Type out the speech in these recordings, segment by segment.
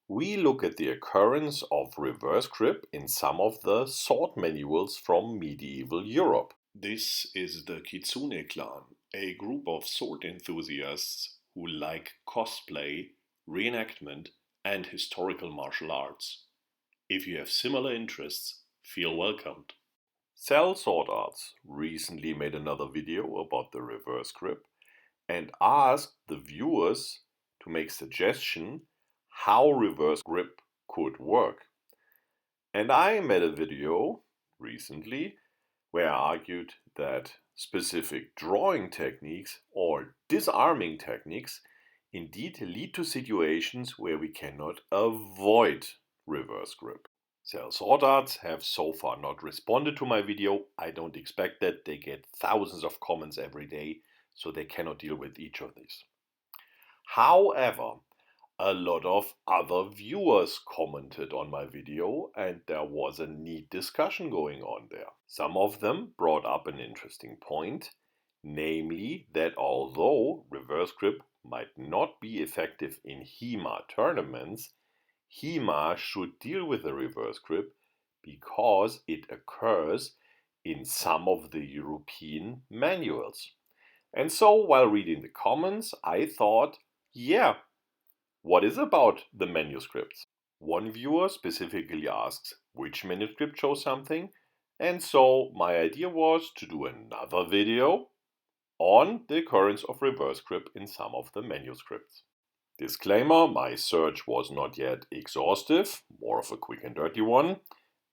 We look at the occurrence of reverse grip in some of the sword manuals from medieval Europe. This is the Kitsune clan, a group of sword enthusiasts who like cosplay, reenactment, and historical martial arts. If you have similar interests, feel welcomed. Sellsword Arts recently made another video about the reverse grip and asked the viewers to make suggestions how reverse grip could work. And I made a video recently where I argued that specific drawing techniques or disarming techniques indeed lead to situations where we cannot avoid reverse grip. Sellsword Arts have so far not responded to my video. I don't expect that. They get thousands of comments every day, so they cannot deal with each of these. However, a lot of other viewers commented on my video and there was a neat discussion going on there. Some of them brought up an interesting point, namely that although reverse grip might not be effective in HEMA tournaments, HEMA should deal with the reverse grip because it occurs in some of the European manuals. And so while reading the comments, I thought, yeah, what is about the manuscripts? One viewer specifically asks which manuscript shows something, and so my idea was to do another video on the occurrence of reverse grip in some of the manuscripts. Disclaimer, my search was not yet exhaustive, more of a quick and dirty one,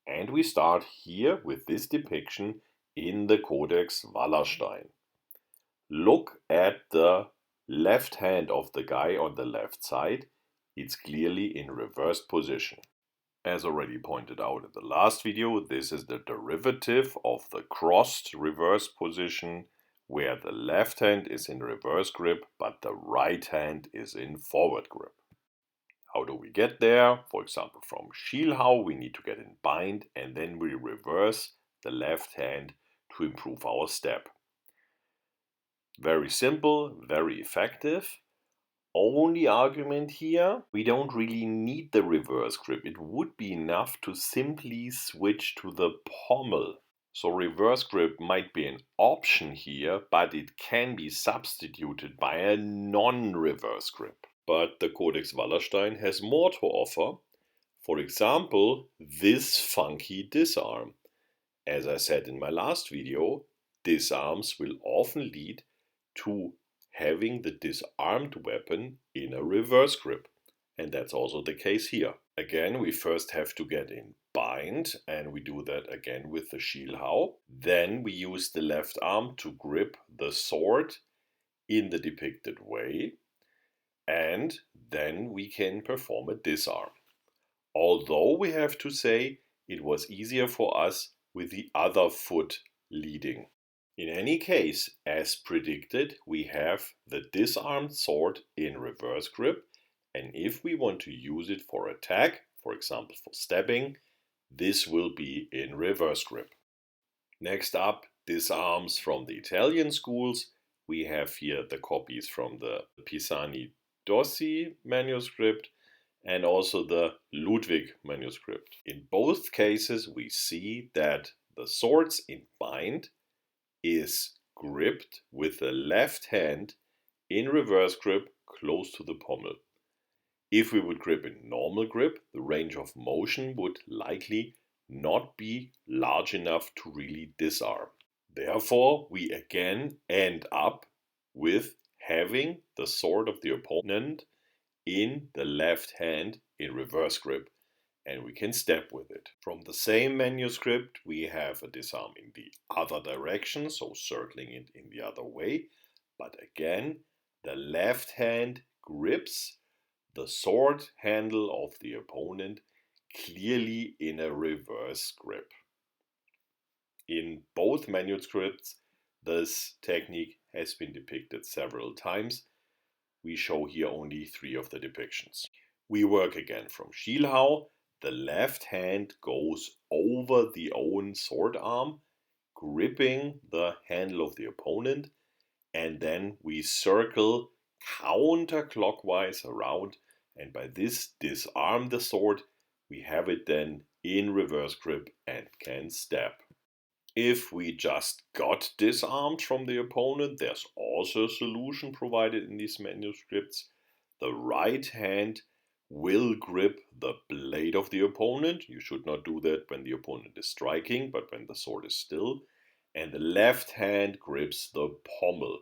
and we start here with this depiction in the Codex Wallerstein. Look at the left hand of the guy on the left side. It's clearly in reversed position. As already pointed out in the last video, this is the derivative of the crossed reverse position where the left hand is in reverse grip but the right hand is in forward grip. How do we get there? For example, from Schielhau we need to get in bind and then we reverse the left hand to improve our step. Very simple, very effective. Only argument here, we don't really need the reverse grip. It would be enough to simply switch to the pommel. So reverse grip might be an option here, but it can be substituted by a non-reverse grip. But the Codex Wallerstein has more to offer. For example, this funky disarm. As I said in my last video, disarms will often lead to having the disarmed weapon in a reverse grip. And that's also the case here. Again, we first have to get in bind, and we do that again with the Schielhau. Then we use the left arm to grip the sword in the depicted way, and then we can perform a disarm. Although we have to say it was easier for us with the other foot leading. In any case, as predicted, we have the disarmed sword in reverse grip, and if we want to use it for attack, for example for stabbing, this will be in reverse grip. Next up, disarms from the Italian schools. We have here the copies from the Pisani Dossi manuscript and also the Ludwig manuscript. In both cases, we see that the swords in bind is gripped with the left hand in reverse grip close to the pommel. If we would grip in normal grip, the range of motion would likely not be large enough to really disarm. Therefore, we again end up with having the sword of the opponent in the left hand in reverse grip, and we can step with it. From the same manuscript, we have a disarm in the other direction, so circling it in the other way. But again, the left hand grips the sword handle of the opponent clearly in a reverse grip. In both manuscripts, this technique has been depicted several times. We show here only 3 of the depictions. We work again from Schielhau. The left hand goes over the own sword arm, gripping the handle of the opponent, and then we circle counterclockwise around And by this disarm the sword, we have it then in reverse grip and can stab. If we just got disarmed from the opponent, there's also a solution provided in these manuscripts. The right hand will grip the blade of the opponent. You should not do that when the opponent is striking, but when the sword is still. And the left hand grips the pommel.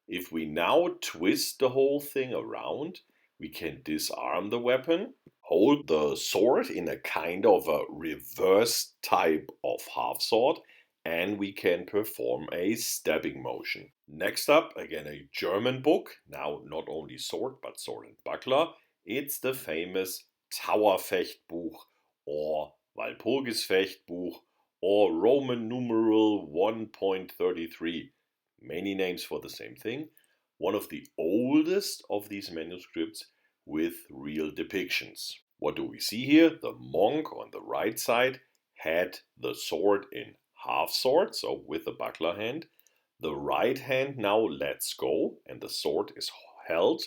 If we now twist the whole thing around, we can disarm the weapon, hold the sword in a kind of a reverse type of half sword, and we can perform a stabbing motion. Next up, again a German book, now not only sword but sword and buckler. It's the famous Towerfechtbuch or Walpurgisfechtbuch or Roman numeral 1.33. Many names for the same thing. One of the oldest of these manuscripts with real depictions. What do we see here? The monk on the right side had the sword in half sword, so with the buckler hand. The right hand now lets go and the sword is held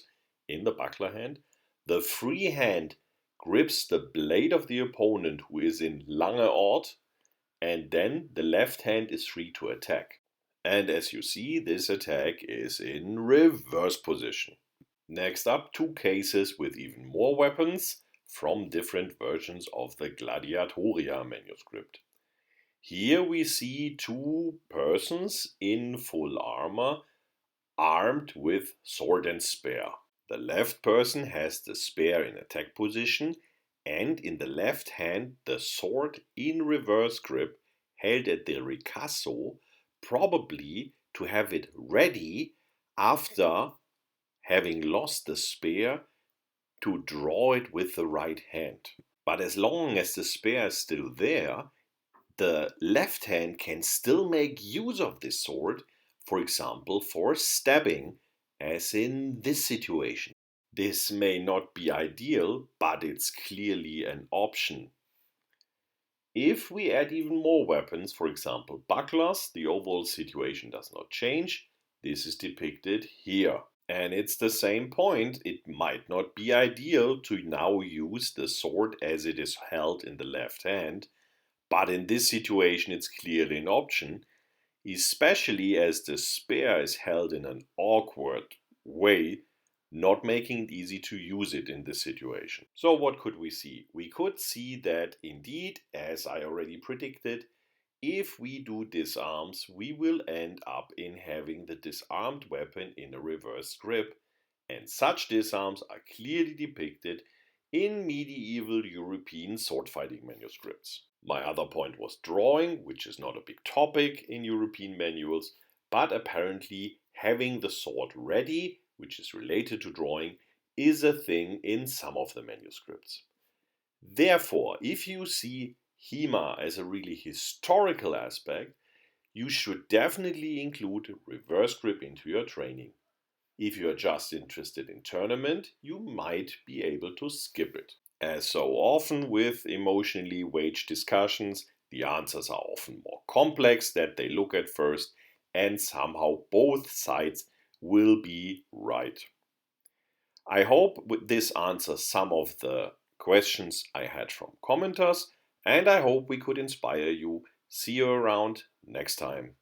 in the buckler hand. The free hand grips the blade of the opponent who is in lange Ort, and then the left hand is free to attack. And as you see, this attack is in reverse position. Next up, two cases with even more weapons from different versions of the Gladiatoria manuscript. Here we see two persons in full armor, armed with sword and spear. The left person has the spear in attack position, and in the left hand the sword in reverse grip, held at the ricasso, probably to have it ready after having lost the spear to draw it with the right hand. But as long as the spear is still there, the left hand can still make use of this sword, for example, for stabbing, as in this situation. This may not be ideal, but it's clearly an option. If we add even more weapons, for example bucklers, the overall situation does not change. This is depicted here. And it's the same point. It might not be ideal to now use the sword as it is held in the left hand, but in this situation it's clearly an option, especially as the spear is held in an awkward way, not making it easy to use it in this situation. So what could we see? We could see that indeed, as I already predicted, if we do disarms, we will end up in having the disarmed weapon in a reverse grip, and such disarms are clearly depicted in medieval European sword fighting manuscripts. My other point was drawing, which is not a big topic in European manuals, but apparently having the sword ready, which is related to drawing, is a thing in some of the manuscripts. Therefore, if you see HEMA as a really historical aspect, you should definitely include reverse grip into your training. If you are just interested in tournament, you might be able to skip it. As so often with emotionally waged discussions, the answers are often more complex than they look at first, and somehow both sides will be right. I hope this answers some of the questions I had from commenters, and I hope we could inspire you. See you around next time.